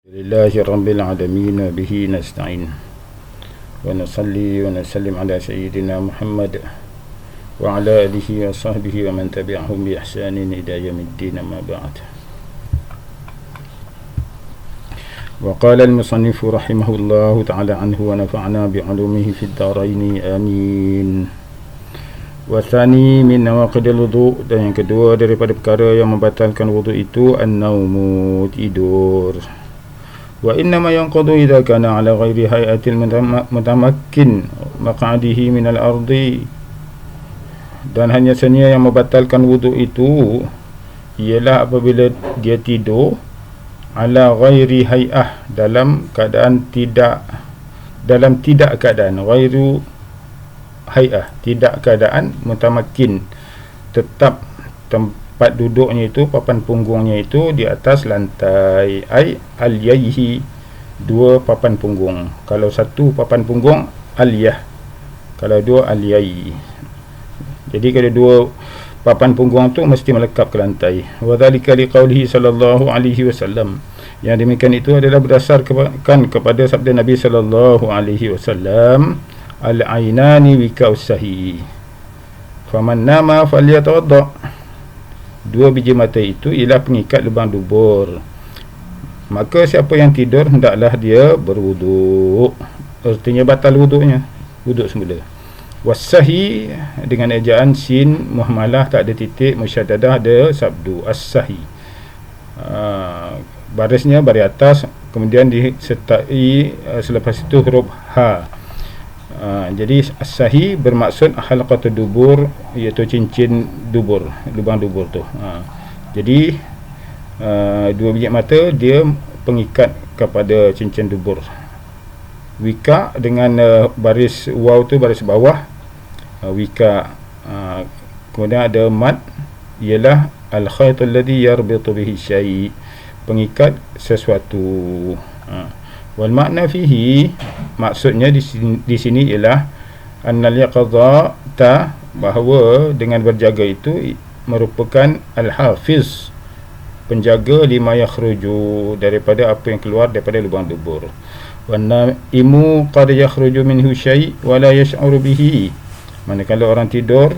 Lillahi Rabbil Alamin bihi nasta'in wa nusalli wa nusallim ala sayyidina Muhammad wa ala alihi wa sahbihi wa man tabi'ahum bi ihsanin ila yaumiddin amma ba'd. Wa qala al-musannif rahimahullahu ta'ala anhu wa nafa'na bi'ulumihi fid dharain amin. Wa thani min nawaqidil wudu', dan yang kedua daripada perkara yang membatalkan wudu' itu an-naumu, tidur. Wa innama yanqadu idza kana ala ghairi hayatil mutamakkin maq'adihi min al-ardi, dan hanya sahaja yang membatalkan wuduk itu ialah apabila dia tidur ala ghairi hay'ah, dalam keadaan tidak keadaan ghairu hay'ah, tidak keadaan mutamakkin, tetap tempat duduknya itu, papan punggungnya itu di atas lantai, ai al-yaihi, dua papan punggung. Kalau satu papan punggung al-yah, kalau dua al-yai. Jadi kalau dua papan punggung tu mesti melekat ke lantai. Wa dzalika liqaulihi sallallahu alaihi wasallam, yang demikian itu adalah berdasarkan kepada sabda Nabi sallallahu alaihi wasallam, al-ainani wika'us sahi faman nama falyatawadda, dua biji mata itu ialah pengikat lubang dubur, maka siapa yang tidur hendaklah dia berwuduk. Artinya batal wuduknya, wuduk semula. Wasahi dengan ejaan sin muhmalah, tak ada titik, musyaddadah ada sabdu as-sahi. Barisnya baris atas, kemudian disertai selepas itu huruf ha. Jadi as-sahi bermaksud halaqatul dubur, iaitu cincin dubur, lubang dubur tu. Jadi dua biji mata dia pengikat kepada cincin dubur. Wika dengan baris waw tu baris bawah, wika. Kemudian ada mad, ialah al-khayt alladhi yarbitu bihi syai', pengikat sesuatu. Wal makna fihi, maksudnya di sini ialah annal yaqadha, bahawa dengan berjaga itu merupakan al-hafiz, penjaga lima yakhruju, daripada apa yang keluar daripada lubang dubur. Wan naimu qad yakhruju minhu syai' wa la yash'uru bihi, manakala orang tidur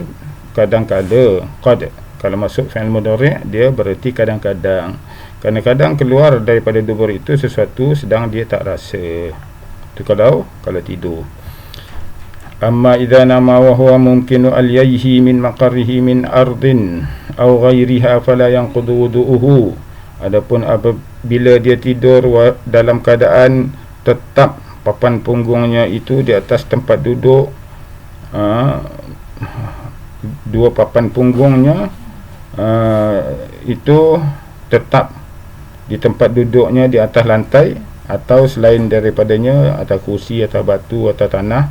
kadang-kala, qad kalau masuk fi'il mudhari' dia bererti kadang-kadang. Kadang-kadang keluar daripada dubur itu sesuatu sedang dia tak rasa. Itu kalau tidur. Amma idza nama wa huwa mumkinu al-yaihi min maqarrihi min ardin aw ghairiha fala yanqudu wudu'uhu. Adapun apabila dia tidur dalam keadaan tetap papan punggungnya itu di atas tempat duduk, dua papan punggungnya itu tetap di tempat duduknya di atas lantai atau selain daripadanya, atau kursi atau batu atau tanah,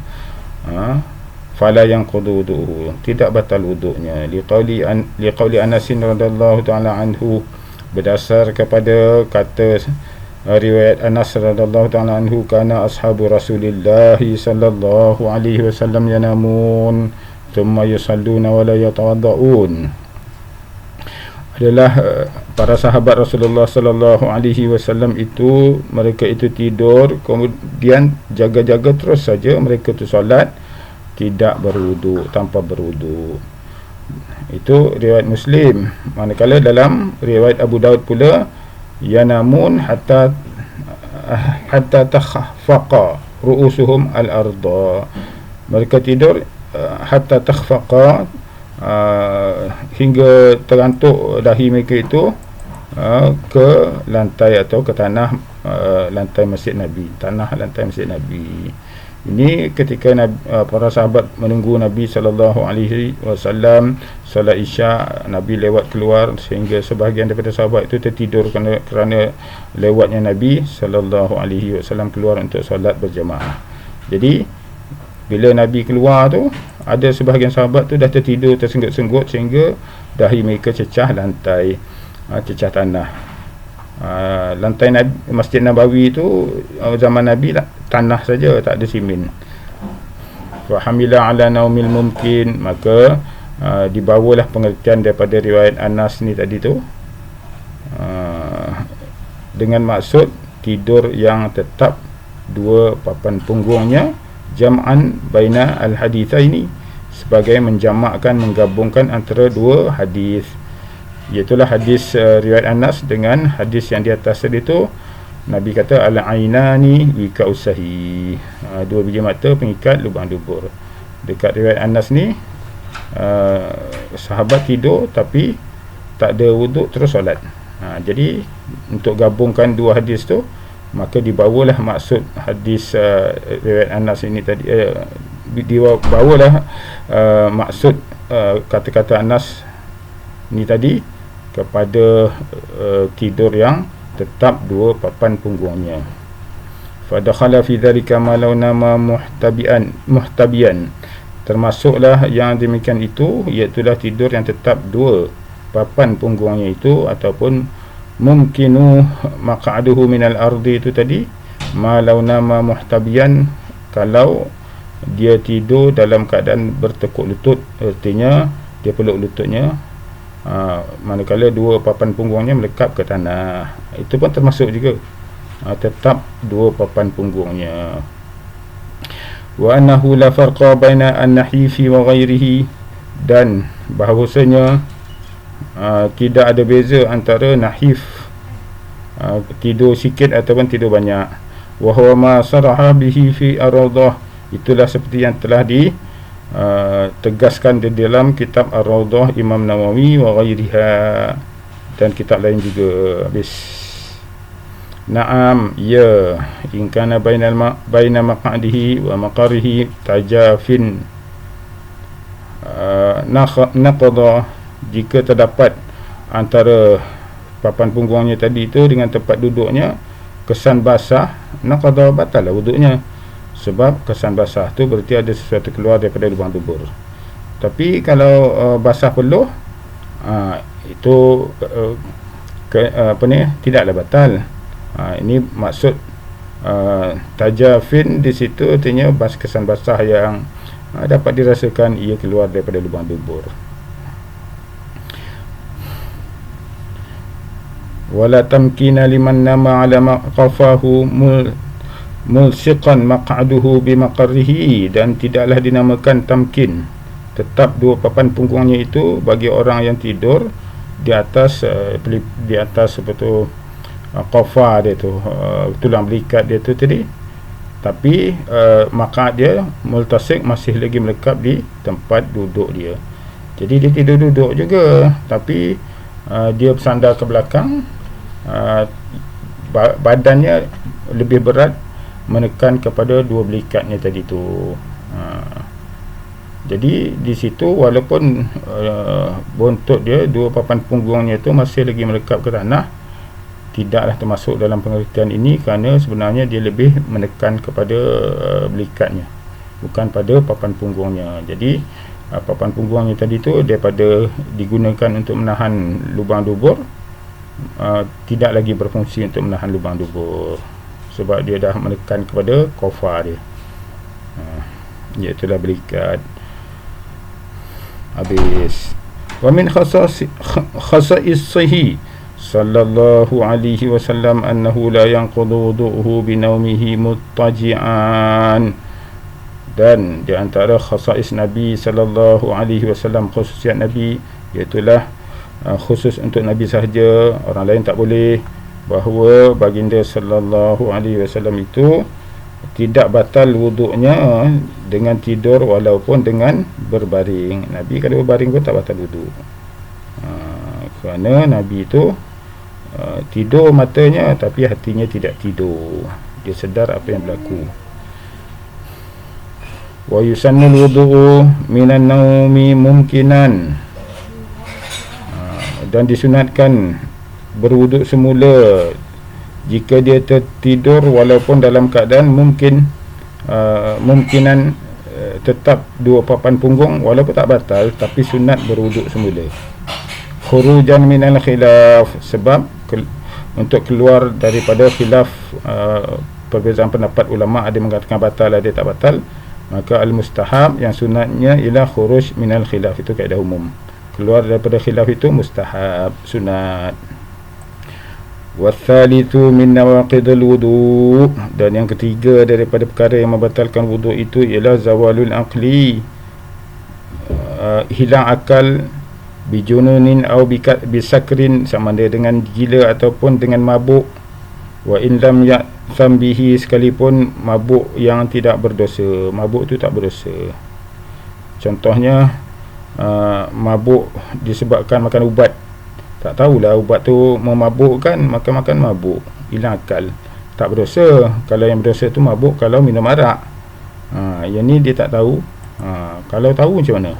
fala yanqudu wudu'uhu, tidak batal wuduknya. Liqauli Anas radhiyallahu ta'ala anhu, berdasar kepada kata riwayat Anas radhiyallahu ta'ala anhu, kana ashabu Rasulillah sallallahu alaihi wasallam yanamun thumma yusalluna wa la yatawadda'un, adalah para sahabat Rasulullah sallallahu alaihi wasallam itu, mereka itu tidur, kemudian jaga-jaga terus saja mereka tu solat tidak berwuduk, tanpa berwuduk. Itu riwayat Muslim. Manakala dalam riwayat Abu Daud pula, yanamun hatta takhfaqa ru'usuhum al-arda, mereka tidur hatta takhfaqa, hingga terantuk dahi mereka itu ke lantai atau ke tanah, lantai Masjid Nabi, tanah lantai Masjid Nabi. Ini ketika para sahabat menunggu Nabi sallallahu alaihi wasallam solat Isya, Nabi lewat keluar, sehingga sebahagian daripada sahabat itu tertidur kerana lewatnya Nabi sallallahu alaihi wasallam keluar untuk solat berjemaah. Jadi bila Nabi keluar tu, ada sebahagian sahabat tu dah tertidur tersenggut-senggut sehingga dahi mereka cecah lantai, cecah tanah. Lantai Masjid Nabawi tu zaman Nabi lah, tanah saja, tak ada simen. Wa hamila ala naumil mumkin, maka dibawalah pengertian daripada riwayat Anas ni tadi tu, dengan maksud tidur yang tetap dua papan punggungnya, jam'an baina al-hadithaini, sebagai menggabungkan antara dua hadis, iaitulah hadis riwayat Anas dengan hadis yang di atas tadi tu. Nabi kata al-ainani wika usahi, dua biji mata pengikat lubang dubur. Dekat riwayat Anas ni sahabat tidur tapi tak ada wuduk terus solat. Jadi untuk gabungkan dua hadis tu, maka dibawalah maksud hadis riwayat Anas ini tadi, dibawalah maksud kata-kata Anas ni tadi kepada tidur yang tetap dua papan punggungnya. Fadakhala fi dhalika ma law nama muhtabian, termasuklah yang demikian itu, iaitulah tidur yang tetap dua papan punggungnya itu, ataupun mumkinu maq'aduhu minal ardi itu tadi, ma law nama muhtabian, kalau dia tidur dalam keadaan bertekuk lutut, artinya dia peluk lututnya, manakala dua papan punggungnya melekap ke tanah, itu pun termasuk juga tetap dua papan punggungnya. Wa annahu la farqa baina an-nahifi wa ghairihi, dan bahawasanya tidak ada beza antara nahif, tidur sikit ataupun tidur banyak. Wa huwa ma saraha bihi fi ar-rawdah, itulah seperti yang telah tegaskan di dalam kitab Ar-Rawdah Imam Nawawi wa ghairiha, dan kitab lain juga. Habis. Naam, ya, in kana baina maq'adihi wa maqarihi tajafin naqada, jika terdapat antara papan punggungnya tadi itu dengan tempat duduknya kesan basah, naqada, batal lah wuduknya. Sebab kesan basah tu berarti ada sesuatu keluar daripada lubang dubur. Tapi kalau basah peluh, itu tidaklah batal. Ini maksud tajafin di situ, artinya kesan basah yang dapat dirasakan ia keluar daripada lubang dubur. Wala tamkina liman nama ala qafahu mulsiqan maq'aduhu bimaqarrihi, dan tidaklah dinamakan tamkin, tetap dua papan punggungnya itu bagi orang yang tidur di atas seperti qafa dia tu, tulang belikat dia tu tadi, tapi maq'ad dia multasiq, masih lagi melekat di tempat duduk dia. Jadi dia tidur duduk juga, tapi dia bersandar ke belakang, badannya lebih berat menekan kepada dua belikatnya tadi tu. Jadi di situ walaupun bontot dia, dua papan punggungnya tu masih lagi melekap ke tanah, tidaklah termasuk dalam pengertian ini, kerana sebenarnya dia lebih menekan kepada belikatnya, bukan pada papan punggungnya. Jadi papan punggungnya tadi tu daripada digunakan untuk menahan lubang dubur, tidak lagi berfungsi untuk menahan lubang dubur, sebab dia dah menekan kepada qafa dia, iaitulah belikat. Habis. Wa min khasa'isihi sallallahu alaihi wasallam annahu la yanqudu wudu'uhu binaumihi muttaji'an, dan di antara khasa'is Nabi sallallahu alaihi wasallam, khususiat Nabi, iaitulah khusus untuk Nabi sahaja, orang lain tak boleh, bahawa baginda sallallahu alaihi wasallam itu tidak batal wuduknya dengan tidur walaupun dengan berbaring. Nabi kalau berbaring pun tak batal wuduk, kerana Nabi itu tidur matanya tapi hatinya tidak tidur, dia sedar apa yang berlaku. Wa yusannul wudu'u minan naumi mumkinan, dan disunatkan berwuduk semula jika dia tertidur walaupun dalam keadaan mungkinan tetap dua papan punggung, walaupun tak batal, tapi sunat berwuduk semula. Khurujan minal khilaf, sebab untuk keluar daripada khilaf, perbezaan pendapat ulama, ada mengatakan batal, ada tak batal, maka al-mustahab, yang sunatnya ialah khuruj minal khilaf, itu kaedah umum. Keluar daripada khilaf itu mustahab, sunat. Wathalithu min nawaqidil wudu', dan yang ketiga daripada perkara yang membatalkan wudu' itu ialah zawalul aqli, hilang akal, bijununin au bisakrin, sama ada dengan gila ataupun dengan mabuk, wa in lam ya'tham bihi, sekalipun mabuk yang tidak berdosa. Mabuk tu tak berdosa. Contohnya mabuk disebabkan makan ubat, tak tahulah ubat tu memabukkan, makan mabuk, hilang akal, tak berdosa. Kalau yang berdosa tu mabuk kalau minum arak. Yang ni dia tak tahu. Kalau tahu macam mana?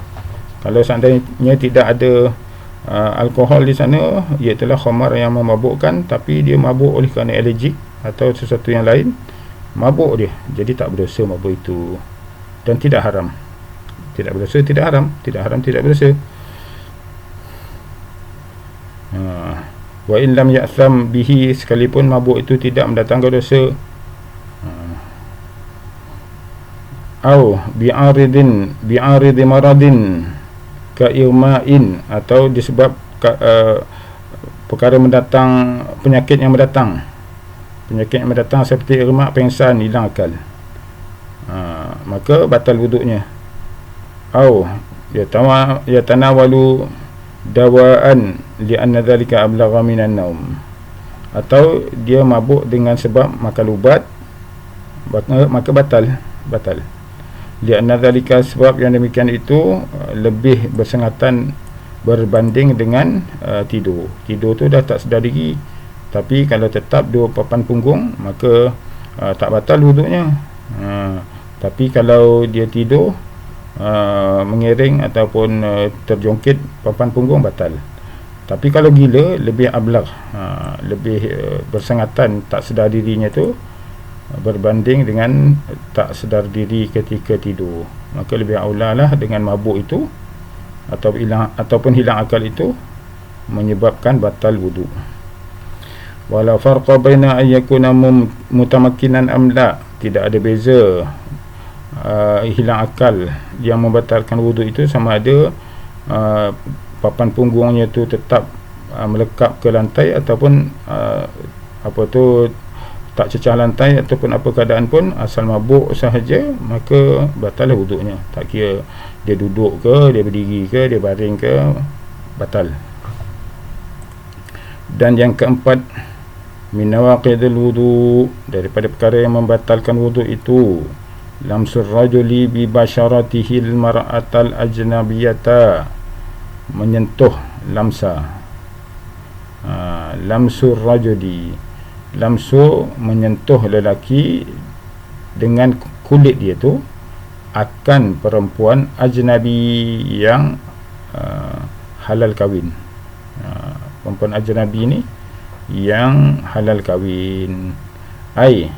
Kalau seandainya tidak ada alkohol di sana, iaitulah khamar yang memabukkan, tapi dia mabuk oleh kerana alergik atau sesuatu yang lain, mabuk dia, jadi tak berdosa mabuk itu, dan tidak haram. Tidak berdosa, tidak haram. Tidak haram, tidak berdosa. Wa in lam ya'tham bihi, sekalipun mabuk itu tidak mendatangkan dosa. Au bi'aridi maradin ka'irma'in, atau disebab perkara mendatang, penyakit yang mendatang seperti irma', pengsan, hilang akal, maka batal wuduknya. Au yatanawalu dawaan li'anna dhalika ablagha minan naum, atau dia mabuk dengan sebab makan ubat, maka batal. Li'anna dhalika, sebab yang demikian itu lebih bersengatan berbanding dengan tidur. Tidur tu dah tak sedar diri, tapi kalau tetap dua papan punggung, maka tak batal wuduknya. Tapi kalau dia tidur mengiring ataupun terjongkit papan punggung, batal. Tapi kalau gila, lebih ablagh, lebih bersengatan tak sedar dirinya tu berbanding dengan tak sedar diri ketika tidur, maka lebih aulalah dengan mabuk itu ataupun hilang akal itu menyebabkan batal wudu. Wala farqa baina ayyakuna mutamakkinan am la, tidak ada beza hilang akal yang membatalkan wudu itu sama ada papan punggungnya tu tetap melekap ke lantai ataupun tak cecah lantai ataupun apa keadaan pun, asal mabuk sahaja, maka batal wuduknya. Tak kira dia duduk ke, dia berdiri ke, dia baring ke, batal. Dan yang keempat, min nawaqidil wudu', daripada perkara yang membatalkan wuduk itu, lamsur rajuli bi basyaratihil mar'atal ajnabiyata, menyentuh lamsa. Lamsur rajuli, lamsu menyentuh lelaki dengan kulit dia tu akan perempuan ajnabi yang halal kahwin. Perempuan ajnabi ni yang halal kahwin, ai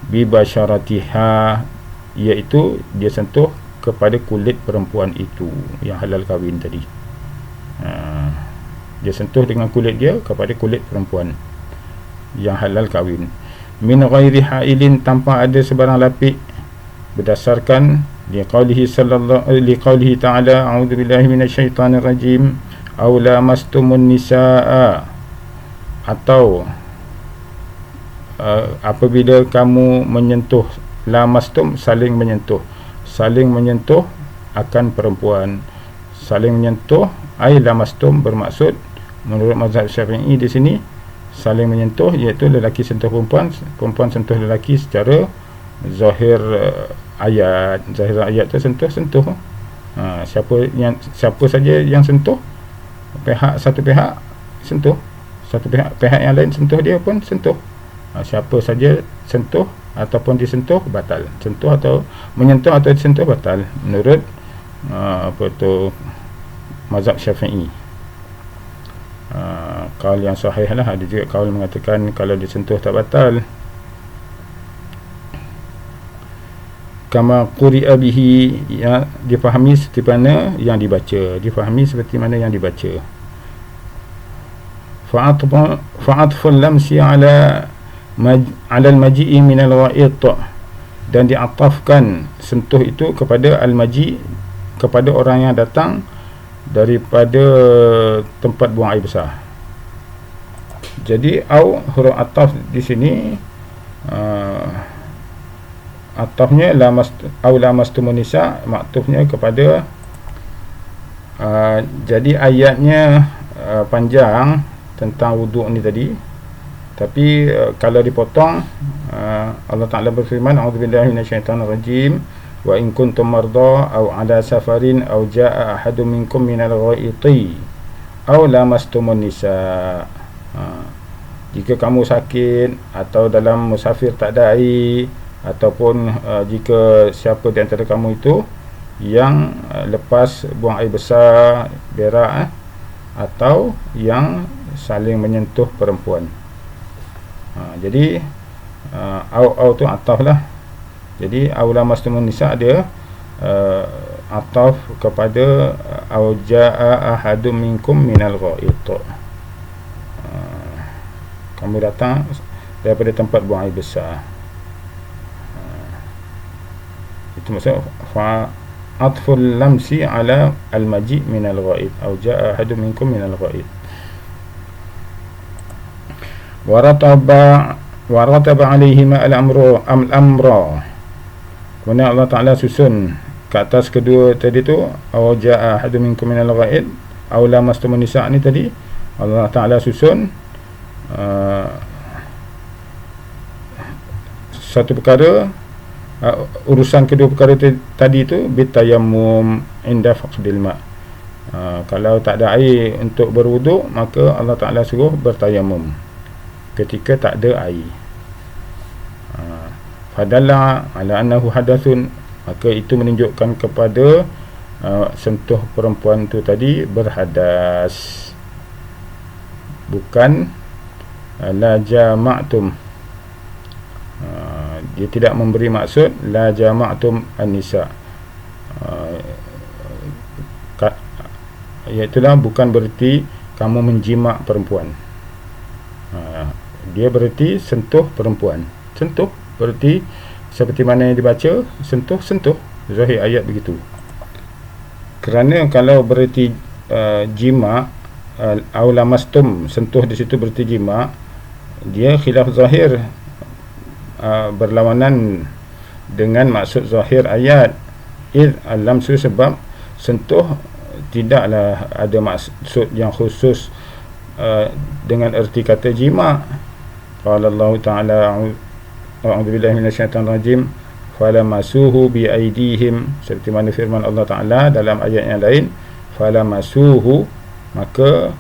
bi basyaratiha, iaitu dia sentuh kepada kulit perempuan itu yang halal kahwin tadi. Dia sentuh dengan kulit dia kepada kulit perempuan yang halal kahwin, min ghairi hailin, tanpa ada sebarang lapik, berdasarkan liqaulihi ta'ala, a'udzubillahi minasyaitanir rajim, aw lamastumun nisaa, atau apabila kamu menyentuh, lamastum, saling menyentuh akan perempuan. Saling menyentuh ai lamastum bermaksud menurut mazhab Syafi'i di sini saling menyentuh, iaitu lelaki sentuh perempuan, perempuan sentuh lelaki secara zahir ayat. Zahir ayat tu sentuh. Siapa saja yang sentuh, satu pihak sentuh, satu pihak yang lain sentuh, dia pun sentuh. Siapa saja sentuh ataupun disentuh, batal. Sentuh atau menyentuh atau disentuh, batal menurut mazhab Syafi'i. Kaul yang sahih lah. Ada juga kaul mengatakan kalau disentuh tak batal. Kama quri'a bihi, ya, difahami seperti mana yang dibaca. Fa'atful lamsi ala al-maji'i min al-gha'it, dan diatafkan sentuh itu kepada al-maji', kepada orang yang datang daripada tempat buang air besar. Jadi au huruf ataf di sini atafnya au lamastumun nisa, maktufnya kepada jadi ayatnya panjang tentang wuduk ni tadi, tapi kalau dipotong, Allah Ta'ala berfirman, a'udzubillahi minasyaitonirrajim, wa in kuntum marda aw ala safarin aw jaa ahadun minkum minal ghaiti aw lamastumun nisa. Jika kamu sakit atau dalam musafir tak ada air, ataupun jika siapa di antara kamu itu yang lepas buang air besar, berak, atau yang saling menyentuh perempuan. Jadi au tu ataf lah. Jadi au lamastumun nisa dia ataf kepada au jaa ahadum minkum minal ghaid. Kamu datang daripada tempat buang air besar. Itu maksud fa atful lamsi ala al-maji' minal ghaid au jaa ahadum minkum minal ghaid. Warataba alaihima al-amra. Kemudian Allah Ta'ala susun ke atas kedua tadi tu, aw jaa ahadun minkum minal ghaid aw lamastumun nisa ni tadi, Allah Ta'ala susun satu perkara, urusan kedua perkara tadi tu bitayammum inda faqdil ma. Kalau tak ada air untuk berwuduk, maka Allah Ta'ala suruh bertayamum ketika tak ada air. Fadalla ala annahu hadathun, maka itu menunjukkan kepada sentuh perempuan tu tadi berhadas, bukan la jama'tum. Dia tidak memberi maksud la jama'tum an-nisa, iaitulah bukan berarti kamu menjimak perempuan. Dia berarti sentuh perempuan. Sentuh berarti seperti mana yang dibaca, sentuh, zahir ayat begitu. Kerana kalau berarti jima, au lamastum, sentuh di situ berarti jima, dia khilaf zahir, berlawanan dengan maksud zahir ayat. Al-lamsu, sebab sentuh tidaklah ada maksud yang khusus dengan erti kata jima. Qala Allah Ta'ala a'udzubillahi minasyaitonir rajim falamasuhu biaidihim, seperti mana firman Allah Ta'ala dalam ayat yang lain, falamasuhu, maka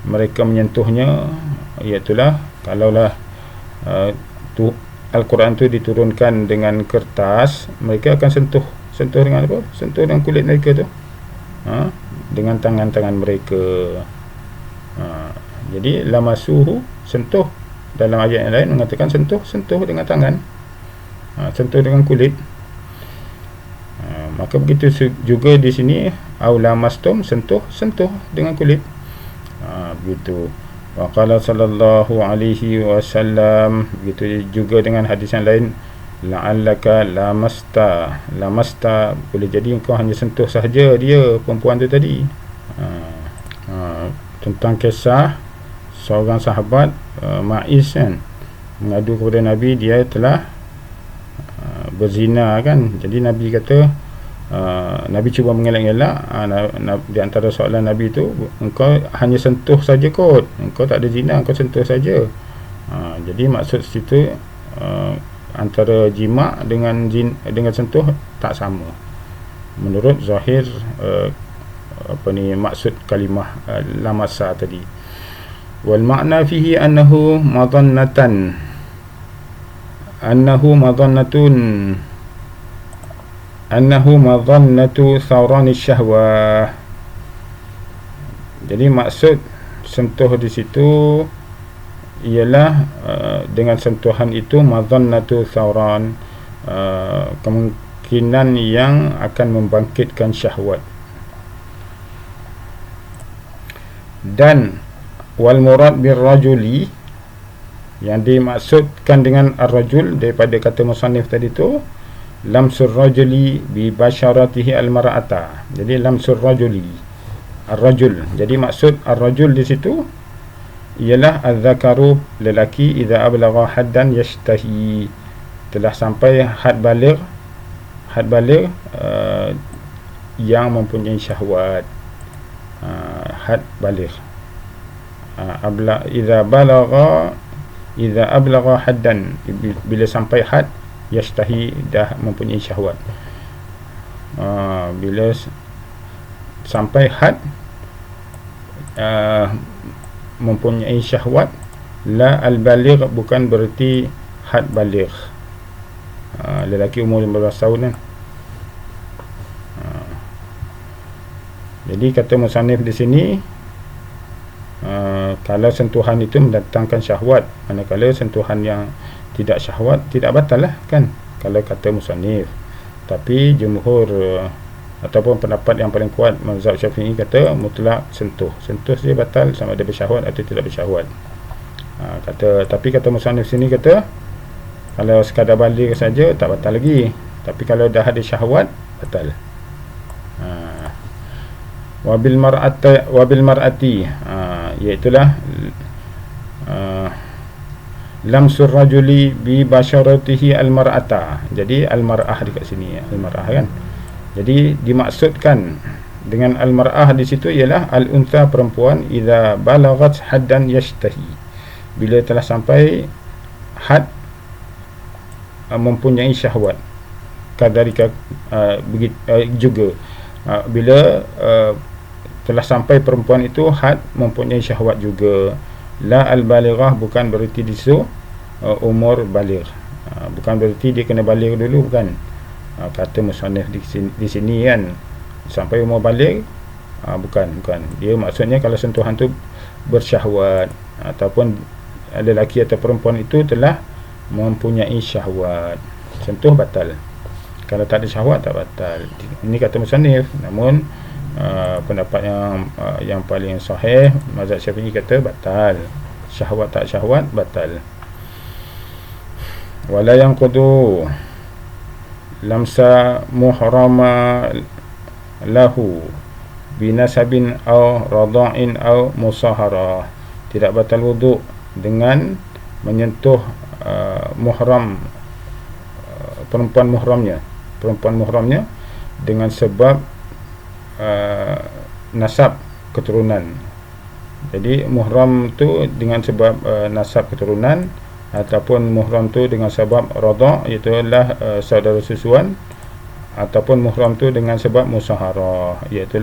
mereka menyentuhnya. Iaitulah kalaulah Al-Quran tu diturunkan dengan kertas, mereka akan sentuh dengan apa? Sentuh dengan kulit mereka tu, dengan tangan-tangan mereka. Jadi lamasuhu, sentuh. Dalam ayat yang lain mengatakan sentuh dengan tangan, sentuh dengan kulit. Maka begitu juga di sini, au lamastum, sentuh dengan kulit. Begitu. Wa qala sallallahu alaihi wasallam, begitu juga dengan hadis yang lain, la'allaka lamasta, boleh jadi engkau hanya sentuh sahaja dia, perempuan tu tadi. Tentang kisah seorang sahabat, Ma'iz kan, mengadu kepada Nabi dia telah berzina kan. Jadi Nabi kata, Nabi cuba mengelak-elak. Di antara soalan Nabi tu, engkau hanya sentuh saja kot, engkau tak ada zina, engkau sentuh saja. Jadi maksud situ antara jima dengan sentuh tak sama menurut zahir maksud kalimah lamasa tadi. Wal makna fihi annahu madannatun madannatu thawran syahwah. Jadi maksud sentuh di situ ialah dengan sentuhan itu madannatu thawran, kemungkinan yang akan membangkitkan syahwat. Dan wal murad bir rajuli, yang dimaksudkan dengan ar-rajul daripada kata musannif tadi tu, lamsur rajuli bi basyaratihi al-mar'ata. Jadi lamsur rajuli ar-rajul, jadi maksud ar-rajul di situ ialah az-zakaru, lelaki, idza ablagha haddan yashtahi, telah sampai had baligh, yang mempunyai syahwat. Had baligh, idza ablagha haddan, bila sampai had, yashtahi, dah mempunyai syahwat. Bila sampai had mempunyai syahwat, la al-baligh, bukan berarti had baligh. Lelaki umur 15 tahun kan. Jadi kata musannif di sini, kalau sentuhan itu mendatangkan syahwat, manakala sentuhan yang tidak syahwat tidak batal lah kan, kalau kata musannif. Tapi jumhur ataupun pendapat yang paling kuat mazhab Syafi'i kata mutlak sentuh saja batal, sama ada bersyahwat atau tidak bersyahwat. Tapi kata musannif sini kata kalau sekadar baligh saja tak batal lagi, tapi kalau dah ada syahwat batal. Wabil mar'ati, iaitulah lamsur rajuli bi basyaratihi al-mar'ata. Jadi al-mar'ah dekat sini, al-mar'ah kan. Jadi dimaksudkan dengan al-mar'ah di situ ialah al-untha, perempuan, idza balaghat haddan yashtahi, bila telah sampai had mempunyai syahwat. Kadalika juga bila telah sampai perempuan itu had mempunyai syahwat juga. La al-balighah, bukan berarti di situ umur baligh, bukan berarti dia kena baligh dulu, bukan. Kata musannif di sini kan sampai umur baligh, bukan. Dia maksudnya kalau sentuhan tu bersyahwat, ataupun lelaki atau perempuan itu telah mempunyai syahwat, sentuh batal. Kalau tak ada syahwat tak batal. Ini kata musannif. Namun pendapat yang paling sahih mazhab Syafi'i kata batal. Syahwat tak syahwat batal. Wala yanqudu lamsa muhrama lahu binasabin aw radha'in aw musahara. Tidak batal wuduk dengan menyentuh muhram, perempuan muhramnya dengan sebab nasab keturunan. Jadi muhram tu dengan sebab nasab keturunan, ataupun muhram tu dengan sebab radha', iaitu adalah saudara susuan, ataupun muhram tu dengan sebab musaharah, iaitu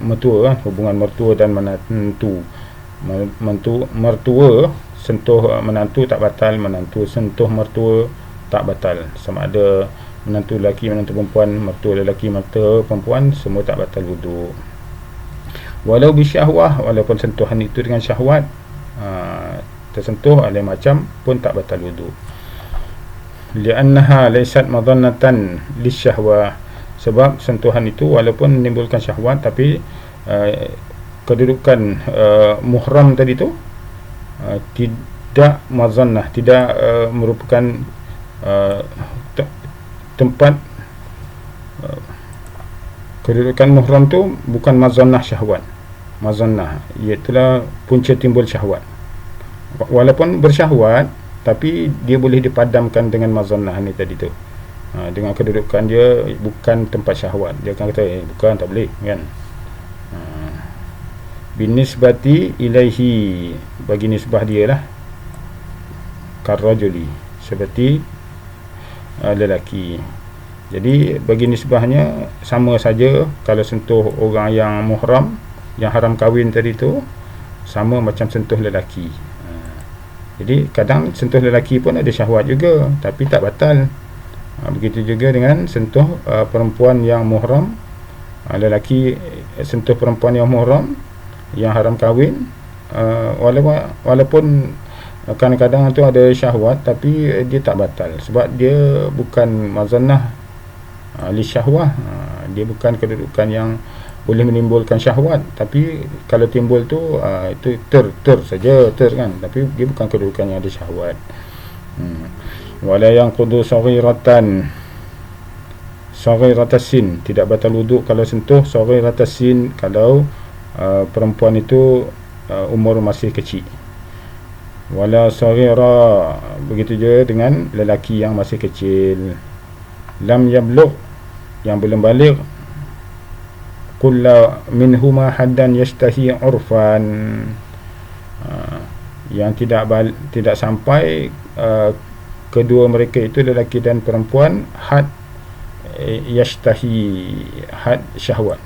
mertua, hubungan mertua dan menantu. Mertua sentuh menantu tak batal, menantu sentuh mertua tak batal. Sama ada menantu lelaki, menantu perempuan, mertua lelaki, mertua perempuan, semua tak batal wuduk. Walau bisyahwah, walaupun sentuhan itu dengan syahwat, tersentuh oleh macam pun tak batal wuduk. Li'annaha laysat madannatan lisyahwah, sebab sentuhan itu walaupun menimbulkan syahwat, tapi kedudukan muhram tadi tu tidak mazannah, tidak merupakan tempat kedudukan muhram tu bukan mazannah syahwat. Mazannah iaitulah punca timbul syahwat. Walaupun bersyahwat, tapi dia boleh dipadamkan dengan mazannah ni tadi tu. Dengan kedudukan dia bukan tempat syahwat, dia akan kata bukan, tak boleh kan. Binisbati ilaihi, bagi nisbah dia lah, karrajuli, seperti lelaki. Jadi bagi nisbahnya sama saja. Kalau sentuh orang yang muhram, yang haram kahwin tadi tu, sama macam sentuh lelaki. Jadi kadang sentuh lelaki pun ada syahwat juga, tapi tak batal. Begitu juga dengan sentuh perempuan yang muhram. Lelaki sentuh perempuan yang muhram, yang haram kahwin, walaupun kadang-kadang tu ada syahwat, tapi dia tak batal, sebab dia bukan mazannah li syahwah. Dia bukan kedudukan yang boleh menimbulkan syahwat, tapi kalau timbul tu itu ter saja kan, tapi dia bukan kedudukan yang ada syahwat. Wala yanqudu saghiratasin, tidak batal wuduk kalau sentuh saghiratasin, kalau perempuan itu umur masih kecil. Wala saghira, begitu juga dengan lelaki yang masih kecil. Lam yablugh, yang belum balik. Kulla minhuma haddan yastahi urfan, yang tidak sampai kedua mereka itu, lelaki dan perempuan, had yastahi, had syahwat,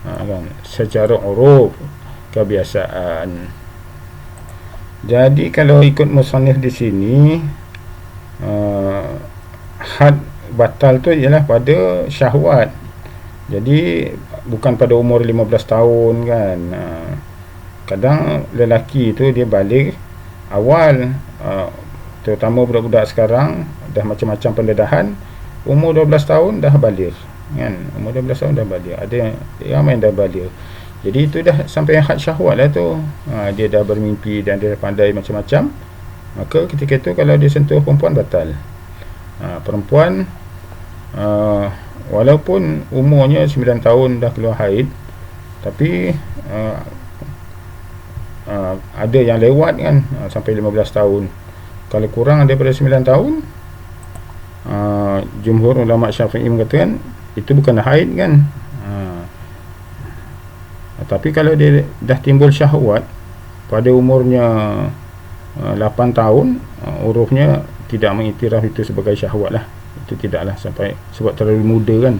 kan, secara uruf, kebiasaan. Jadi kalau ikut musannif di sini, had batal tu ialah pada syahwat. Jadi bukan pada umur 15 tahun kan. Kadang lelaki tu dia balik awal, terutama budak-budak sekarang dah macam-macam pendedahan, umur 12 tahun dah balik kan. Umur 12 tahun dah balik. Ada yang main dah balik. Jadi itu dah sampai had syahwat lah tu. Dia dah bermimpi dan dia dah pandai macam-macam. Maka ketika itu kalau dia sentuh perempuan, batal. Perempuan walaupun umurnya 9 tahun dah keluar haid, tapi ada yang lewat kan, sampai 15 tahun. Kalau kurang daripada 9 tahun, jumhur ulama Syafi'i mengatakan itu bukan haid kan. Tapi kalau dia dah timbul syahwat pada umurnya 8 tahun, urufnya tidak mengiktiraf itu sebagai syahwat lah. Itu tidaklah sampai, sebab terlalu muda kan.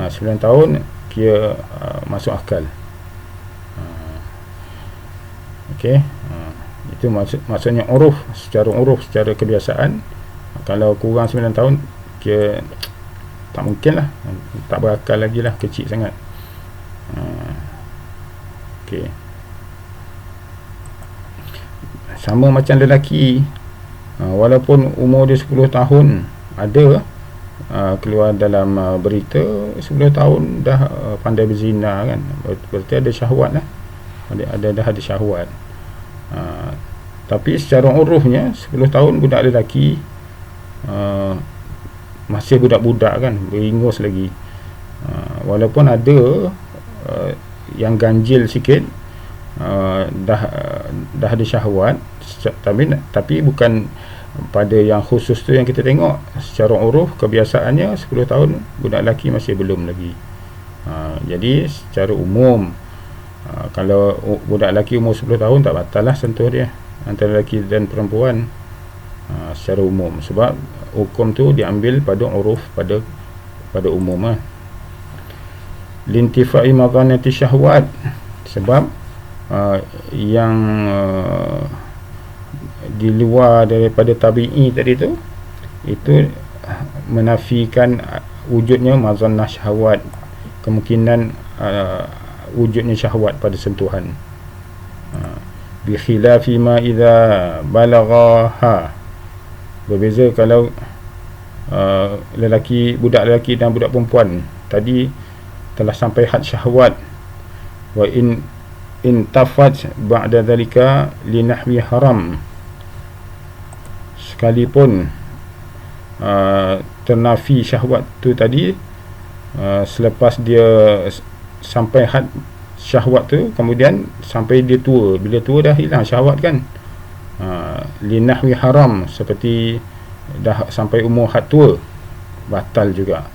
9 tahun kira masuk akal. Okey, itu maksudnya uruf, secara kebiasaan. Kalau kurang 9 tahun kira tak mungkin lah, tak berakal lagi lah, kecil sangat. Okey, sama macam lelaki, walaupun umur dia 10 tahun, ada keluar dalam berita 10 tahun dah pandai berzina kan, berarti ada syahwat lah, dah ada syahwat. Tapi secara urufnya 10 tahun budak lelaki masih budak-budak kan, beringus lagi. Walaupun ada yang ganjil sikit, dah ada syahwat, tapi bukan pada yang khusus tu yang kita tengok. Secara uruf kebiasaannya 10 tahun budak lelaki masih belum lagi. Jadi secara umum, kalau budak lelaki umur 10 tahun tak batal lah sentuh dia antara lelaki dan perempuan, secara umum, sebab hukum tu diambil pada uruf, pada umum lah. Lintifai madhanati syahwat, sebab yang di luar daripada tabi'i tadi tu, itu menafikan wujudnya mazannah syahwat, kemungkinan wujudnya syahwat pada sentuhan. Bi khilafi ma idza balaghaha, berbeza kalau budak lelaki dan budak perempuan tadi telah sampai had syahwat. Wa in tafat ba'da dhalika li nahwi haram, sekalipun ternafi syahwat tu tadi selepas dia sampai had syahwat tu, kemudian sampai dia tua, bila tua dah hilang syahwat kan, li nahwi haram, seperti dah sampai umur had tua, batal juga.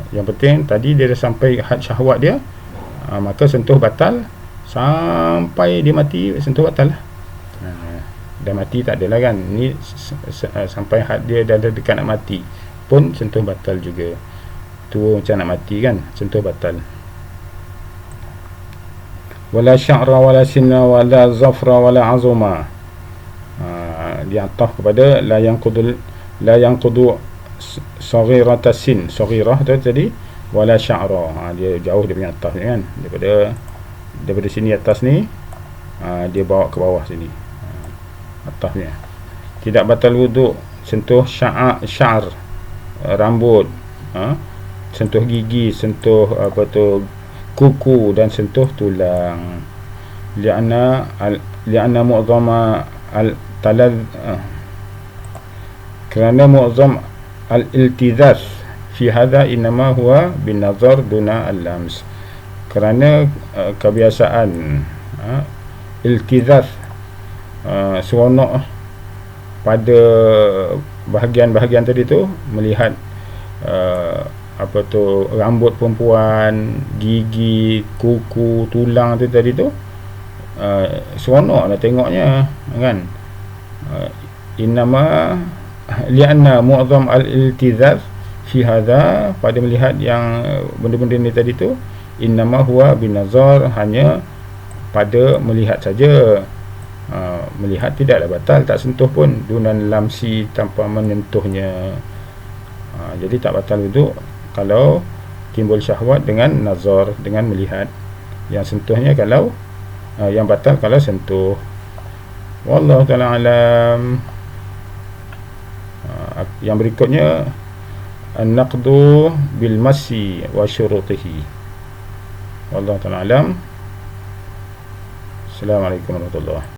Yang penting tadi dia dah sampai had syahwat dia, maka sentuh batal sampai dia mati, sentuh batal lah. Dah mati tak adalah kan, ni sampai had dia dah dekat nak mati pun sentuh batal juga. Tua macam nak mati kan, sentuh batal. Wala sya'ra wala sinna wala zafra wala azuma, diataf kepada la yanqudu saghirata sin, saghirah tu tadi, wala sya'ra. Dia jauh dia punya atas ni kan, daripada sini atas ni, dia bawa ke bawah sini, atasnya. Tidak batal wuduk sentuh sya'ar, rambut, sentuh gigi, sentuh kuku, dan sentuh tulang. Li'anna mu'zama al-talad, kerana mu'zam al-iltizaz fi hadha innama huwa bin nazar duna al-lams, kerana kebiasaan iltizaz, seronok pada bahagian-bahagian tadi tu, melihat apa tu, rambut perempuan, gigi, kuku, tulang tu tadi tu, seronok lah tengoknya kan. Innama lianna mu'azzam al-iltizaz fi hadha, pada melihat yang benda-benda ni tadi tu, innama huwa binazar, hanya pada melihat saja. Melihat tidaklah batal, tak sentuh pun, dunan lamsi, tanpa menyentuhnya. Jadi tak batal wuduk kalau timbul syahwat dengan nazar, dengan melihat. Yang sentuhnya kalau yang batal kalau sentuh. Wallahu ta'ala alam. Yang berikutnya an-naqdu bil masi wa syurutihi. Wallahu ta'ala alam. Assalamualaikum warahmatullahi wabarakatuh.